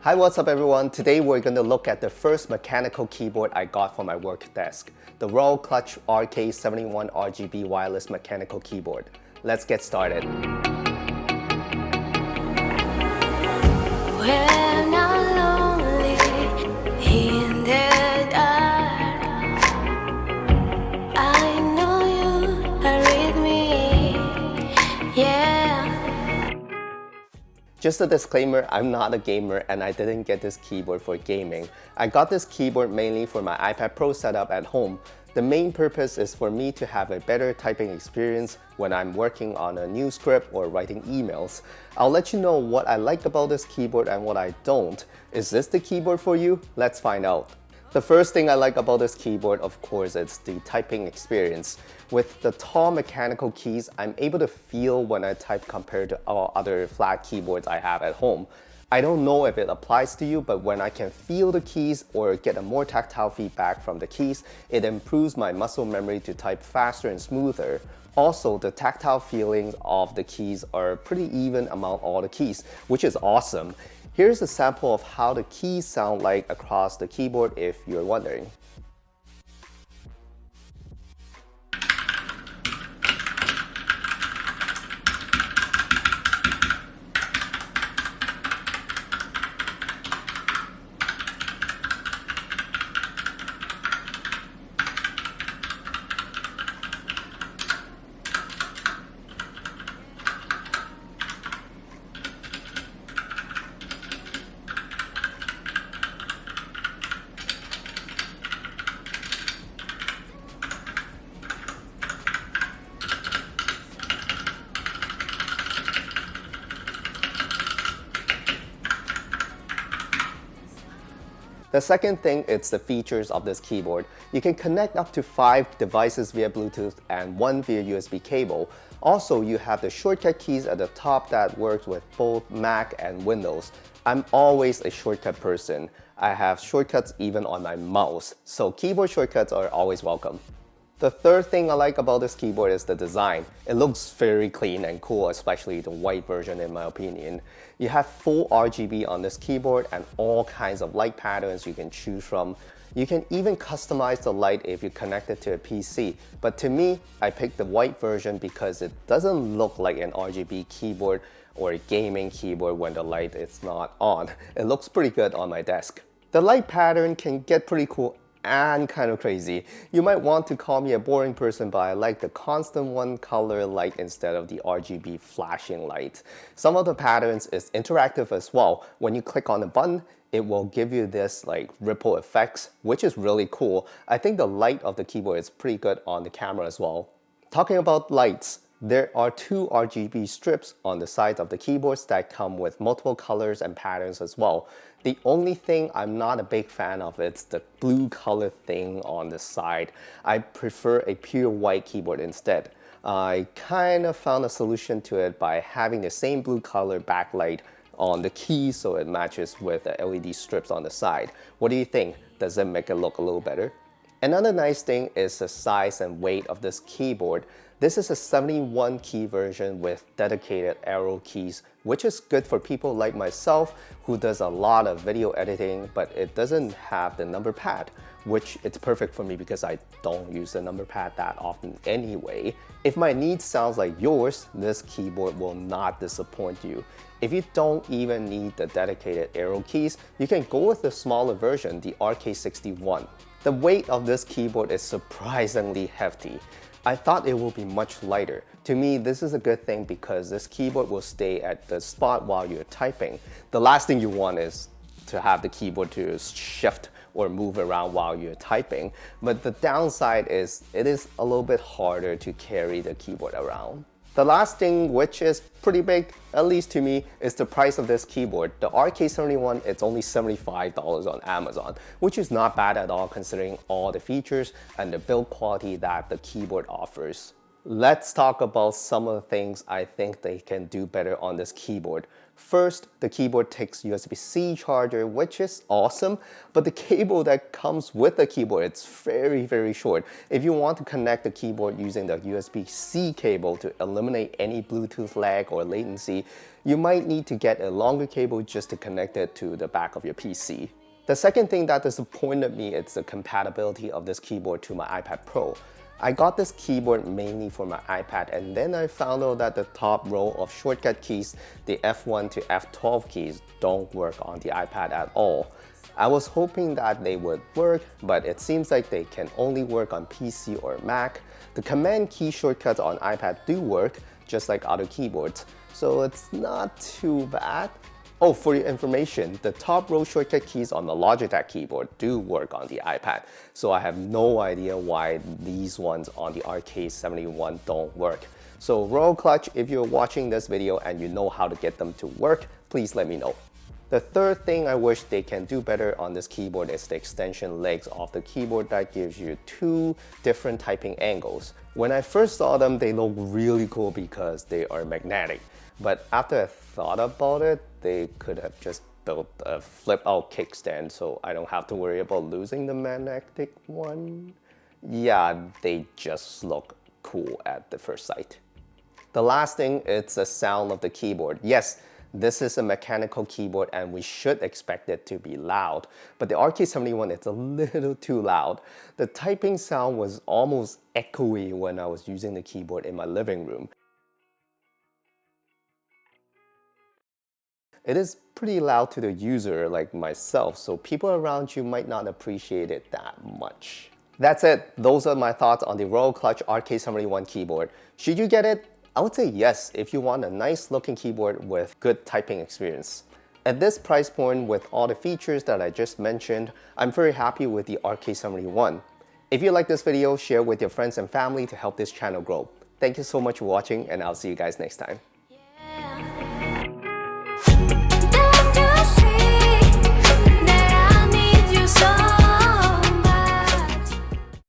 Hi, what's up everyone? Today we're going to look at the first mechanical keyboard I got for my work desk, the ROYAL KLUDGE RK71 RGB wireless mechanical keyboard. Let's get started. When I'm lonely in the dark, I know you are with me, yeah. Just a disclaimer, I'm not a gamer and I didn't get this keyboard for gaming. I got this keyboard mainly for my iPad Pro setup at home. The main purpose is for me to have a better typing experience when I'm working on a new script or writing emails. I'll let you know what I like about this keyboard and what I don't. Is this the keyboard for you? Let's find out. The first thing I like about this keyboard, of course, is the typing experience. With the tall mechanical keys, I'm able to feel when I type compared to all other flat keyboards I have at home. I don't know if it applies to you, but when I can feel the keys or get a more tactile feedback from the keys, it improves my muscle memory to type faster and smoother. Also, the tactile feelings of the keys are pretty even among all the keys, which is awesome. Here's a sample of how the keys sound like across the keyboard if you're wondering. The second thing is the features of this keyboard. You can connect up to 5 devices via Bluetooth and 1 via USB cable. Also, you have the shortcut keys at the top that works with both Mac and Windows. I'm always a shortcut person. I have shortcuts even on my mouse, so keyboard shortcuts are always welcome. The third thing I like about this keyboard is the design. It looks very clean and cool, especially the white version in my opinion. You have full RGB on this keyboard and all kinds of light patterns you can choose from. You can even customize the light if you connect it to a PC. But to me, I picked the white version because it doesn't look like an RGB keyboard or a gaming keyboard when the light is not on. It looks pretty good on my desk. The light pattern can get pretty cool and kind of crazy. You might want to call me a boring person, but I like the constant one color light instead of the RGB flashing light. Some of the patterns is interactive as well. When you click on the button, it will give you this like ripple effects, which is really cool. I think the light of the keyboard is pretty good on the camera as well. Talking about lights, there are 2 RGB strips on the sides of the keyboards that come with multiple colors and patterns as well. The only thing I'm not a big fan of is the blue color thing on the side. I prefer a pure white keyboard instead. I kind of found a solution to it by having the same blue color backlight on the keys so it matches with the LED strips on the side. What do you think? Does it make it look a little better? Another nice thing is the size and weight of this keyboard. This is a 71 key version with dedicated arrow keys, which is good for people like myself who does a lot of video editing, but it doesn't have the number pad, which it's perfect for me because I don't use the number pad that often anyway. If my needs sounds like yours, this keyboard will not disappoint you. If you don't even need the dedicated arrow keys, you can go with the smaller version, the RK61. The weight of this keyboard is surprisingly hefty. I thought it would be much lighter. To me, this is a good thing because this keyboard will stay at the spot while you're typing. The last thing you want is to have the keyboard to shift or move around while you're typing. But the downside is it is a little bit harder to carry the keyboard around. The last thing, which is pretty big, at least to me, is the price of this keyboard. The RK71, it's only $75 on Amazon, which is not bad at all considering all the features and the build quality that the keyboard offers. Let's talk about some of the things I think they can do better on this keyboard. First, the keyboard takes USB-C charger, which is awesome, but the cable that comes with the keyboard, it's very, very short. If you want to connect the keyboard using the USB-C cable to eliminate any Bluetooth lag or latency, you might need to get a longer cable just to connect it to the back of your PC. The second thing that disappointed me is the compatibility of this keyboard to my iPad Pro. I got this keyboard mainly for my iPad, and then I found out that the top row of shortcut keys, the F1 to F12 keys, don't work on the iPad at all. I was hoping that they would work, but it seems like they can only work on PC or Mac. The command key shortcuts on iPad do work, just like other keyboards, so it's not too bad. Oh, for your information, the top row shortcut keys on the Logitech keyboard do work on the iPad, so I have no idea why these ones on the RK71 don't work. So Royal Kludge, if you're watching this video and you know how to get them to work, please let me know. The third thing I wish they can do better on this keyboard is the extension legs of the keyboard that gives you two different typing angles. When I first saw them, they look really cool because they are magnetic. But after I thought about it, they could have just built a flip-out kickstand so I don't have to worry about losing the magnetic one. Yeah, they just look cool at the first sight. The last thing is the sound of the keyboard. Yes, this is a mechanical keyboard and we should expect it to be loud, but the RK71 is a little too loud. The typing sound was almost echoey when I was using the keyboard in my living room. It is pretty loud to the user like myself, so people around you might not appreciate it that much. That's it. Those are my thoughts on the Royal Kludge RK71 keyboard. Should you get it? I would say yes if you want a nice looking keyboard with good typing experience. At this price point with all the features that I just mentioned, I'm very happy with the RK71. If you like this video, share with your friends and family to help this channel grow. Thank you so much for watching, and I'll see you guys next time.